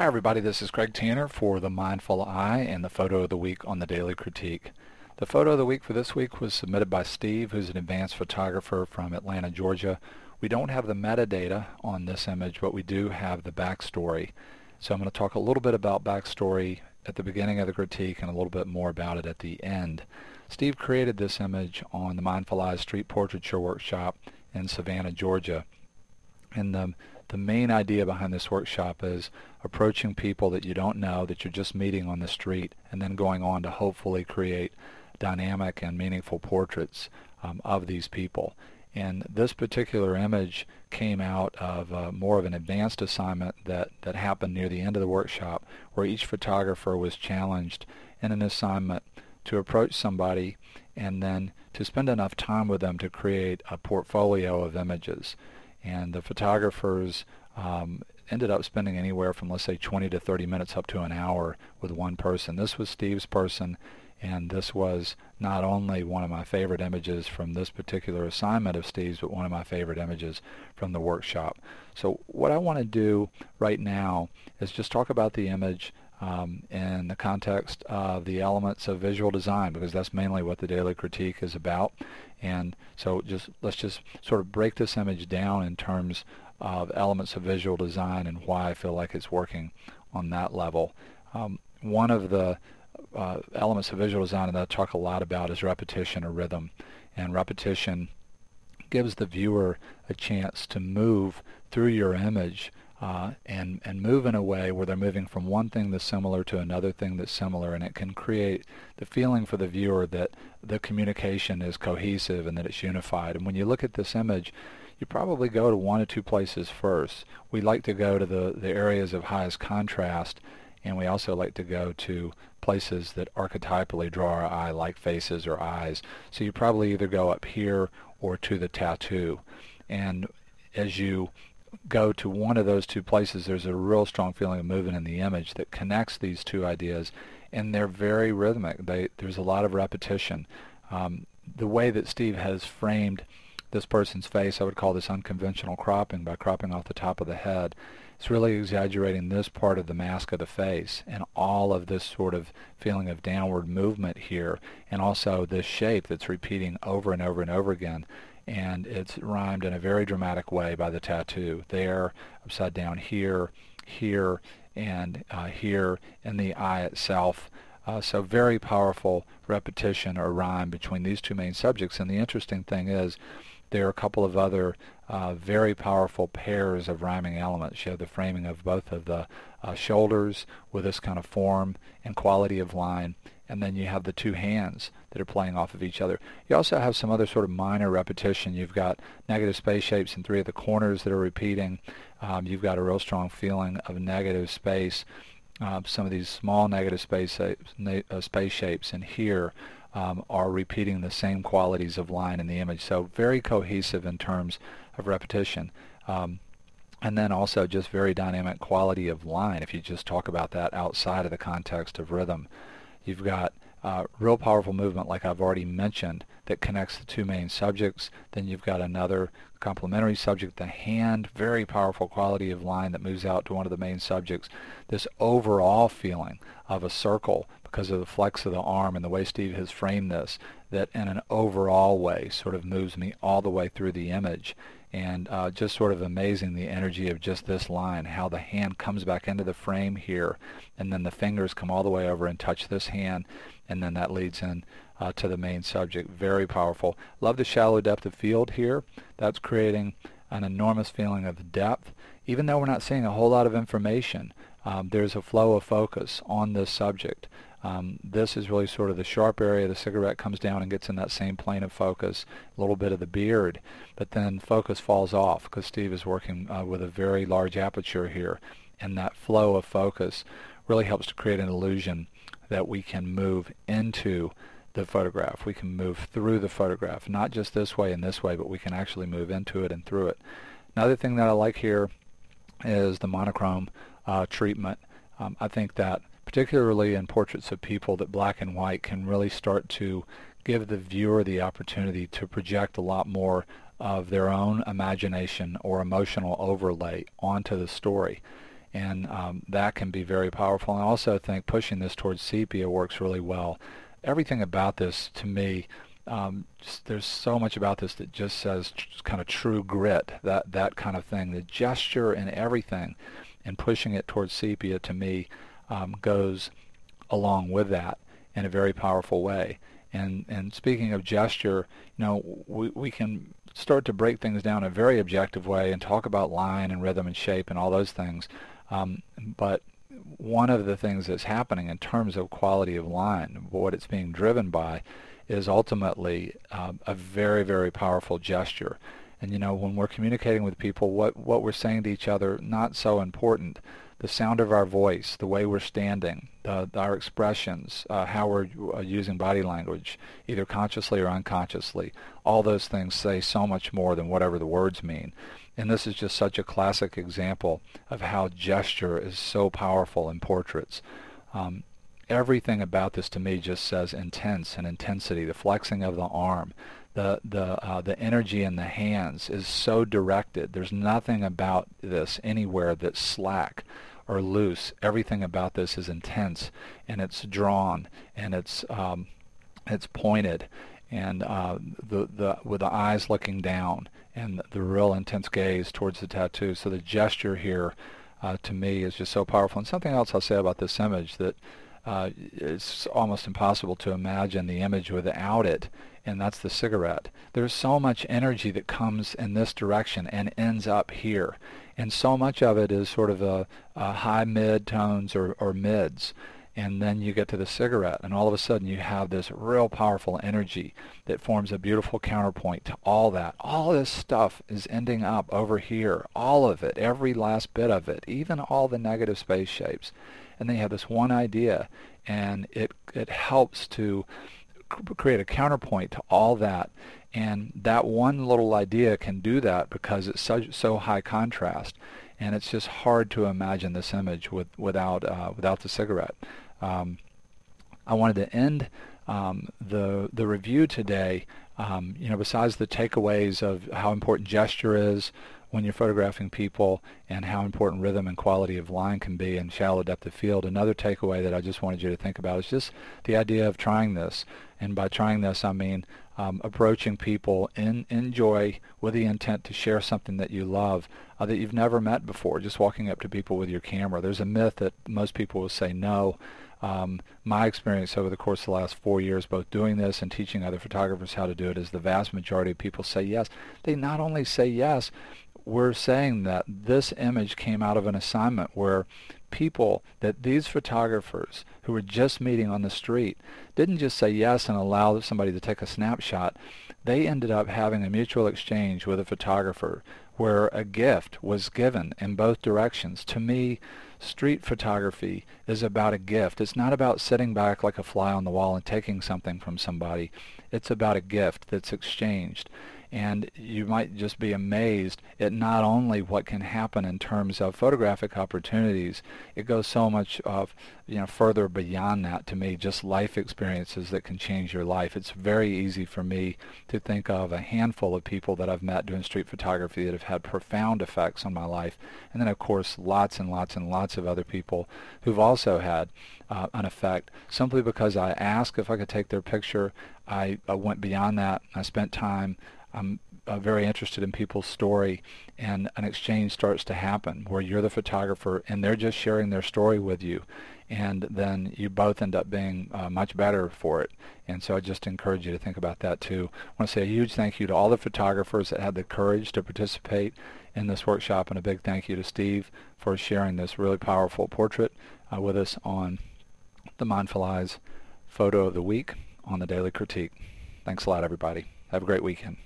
Hi everybody, this is Craig Tanner for the Mindful Eye and the Photo of the Week on the Daily Critique. The photo of the week for this week was submitted by Steve, who's an advanced photographer from Atlanta, Georgia. We don't have the metadata on this image, but we do have the backstory. So I'm going to talk a little bit about backstory at the beginning of the critique and a little bit more about it at the end. Steve created this image on the Mindful Eye Street Portraiture Workshop in Savannah, Georgia. And the main idea behind this workshop is approaching people that you don't know, that you're just meeting on the street, and then going on to hopefully create dynamic and meaningful portraits of these people. And this particular image came out of more of an advanced assignment that happened near the end of the workshop, where each photographer was challenged in an assignment to approach somebody and then to spend enough time with them to create a portfolio of images. And the photographers ended up spending anywhere from, let's say, 20 to 30 minutes up to an hour with one person. This was Steve's person, and this was not only one of my favorite images from this particular assignment of Steve's, but one of my favorite images from the workshop. So what I want to do right now is just talk about the image in the context of the elements of visual design, because that's mainly what the Daily Critique is about. And so let's just sort of break this image down in terms of elements of visual design and why I feel like it's working on that level. One of the elements of visual design that I talk a lot about is repetition or rhythm. And repetition gives the viewer a chance to move through your image and move in a way where they're moving from one thing that's similar to another thing that's similar, and it can create the feeling for the viewer that the communication is cohesive and that it's unified. And when you look at this image, you probably go to one or two places first. We like to go to the areas of highest contrast, and we also like to go to places that archetypally draw our eye, like faces or eyes. So you probably either go up here or to the tattoo. And as you go to one of those two places, there's a real strong feeling of movement in the image that connects these two ideas, and they're very rhythmic. There's a lot of repetition. The way that Steve has framed this person's face, I would call this unconventional cropping, by cropping off the top of the head. It's really exaggerating this part of the mask of the face and all of this sort of feeling of downward movement here, and also this shape that's repeating over and over and over again. And it's rhymed in a very dramatic way by the tattoo. There, upside down, here, here, and here in the eye itself. So very powerful repetition or rhyme between these two main subjects. And the interesting thing is, there are a couple of other very powerful pairs of rhyming elements. You have the framing of both of the shoulders with this kind of form and quality of line, and then you have the two hands that are playing off of each other. You also have some other sort of minor repetition. You've got negative space shapes in three of the corners that are repeating. You've got a real strong feeling of negative space. Some of these small negative space shapes in here are repeating the same qualities of line in the image. So very cohesive in terms of repetition. And then also just very dynamic quality of line, if you just talk about that outside of the context of rhythm. You've got real powerful movement, like I've already mentioned, that connects the two main subjects. Then you've got another complementary subject, the hand, very powerful quality of line that moves out to one of the main subjects. This overall feeling of a circle because of the flex of the arm and the way Steve has framed this, that in an overall way sort of moves me all the way through the image. And just sort of amazing, the energy of just this line, how the hand comes back into the frame here, and then the fingers come all the way over and touch this hand, and then that leads in to the main subject. Very powerful. Love the shallow depth of field here. That's creating an enormous feeling of depth. Even though we're not seeing a whole lot of information, there's a flow of focus on this subject. This is really sort of the sharp area. The cigarette comes down and gets in that same plane of focus, a little bit of the beard, but then focus falls off because Steve is working with a very large aperture here, and that flow of focus really helps to create an illusion that we can move into the photograph. We can move through the photograph, not just this way and this way, but we can actually move into it and through it. Another thing that I like here is the monochrome treatment. I think that particularly in portraits of people, that black and white can really start to give the viewer the opportunity to project a lot more of their own imagination or emotional overlay onto the story. and that can be very powerful. And I also think pushing this towards sepia works really well. Everything about this, to me, there's so much about this that just says kind of true grit, that kind of thing. The gesture and everything, and pushing it towards sepia, to me, goes along with that in a very powerful way. And speaking of gesture, we can start to break things down in a very objective way and talk about line and rhythm and shape and all those things. But one of the things that's happening in terms of quality of line, what it's being driven by, is ultimately a very, very powerful gesture. And when we're communicating with people, what we're saying to each other, not so important. The sound of our voice, the way we're standing, our expressions, how we're using body language, either consciously or unconsciously, all those things say so much more than whatever the words mean. And this is just such a classic example of how gesture is so powerful in portraits. Everything about this to me just says intense and intensity. The flexing of the arm, the energy in the hands is so directed. There's nothing about this anywhere that's slack or loose. Everything about this is intense, and it's drawn, and it's pointed, and with the eyes looking down, and the real intense gaze towards the tattoo. So the gesture here, to me, is just so powerful. And something else I'll say about this image, that it's almost impossible to imagine the image without it, and that's the cigarette. There's so much energy that comes in this direction and ends up here, and so much of it is sort of a high mid tones or mids, and then you get to the cigarette, and all of a sudden you have this real powerful energy that forms a beautiful counterpoint to all that. All this stuff is ending up over here, all of it, every last bit of it, even all the negative space shapes. And then you have this one idea, and it helps to create a counterpoint to all that. And that one little idea can do that because it's so high contrast, and it's just hard to imagine this image without the cigarette. I wanted to end the review today, besides the takeaways of how important gesture is when you're photographing people, and how important rhythm and quality of line can be in shallow depth of field. Another takeaway that I just wanted you to think about is just the idea of trying this. And by trying this, I mean approaching people in joy with the intent to share something that you love, that you've never met before, just walking up to people with your camera. There's a myth that most people will say no. My experience over the course of the last 4 years, both doing this and teaching other photographers how to do it, is the vast majority of people say yes. They not only say yes, we're saying that this image came out of an assignment where these photographers who were just meeting on the street didn't just say yes and allow somebody to take a snapshot. They ended up having a mutual exchange with a photographer where a gift was given in both directions. To me, street photography is about a gift. It's not about sitting back like a fly on the wall and taking something from somebody. It's about a gift that's exchanged. And you might just be amazed at not only what can happen in terms of photographic opportunities, it goes so much further beyond that, to me, just life experiences that can change your life. It's very easy for me to think of a handful of people that I've met doing street photography that have had profound effects on my life, and then of course lots and lots and lots of other people who've also had an effect simply because I asked if I could take their picture. I went beyond that. I spent time. I'm very interested in people's story, and an exchange starts to happen where you're the photographer and they're just sharing their story with you, and then you both end up being much better for it. And so I just encourage you to think about that too. I want to say a huge thank you to all the photographers that had the courage to participate in this workshop, and a big thank you to Steve for sharing this really powerful portrait with us on the Mindful Eyes Photo of the Week on the Daily Critique. Thanks a lot, everybody. Have a great weekend.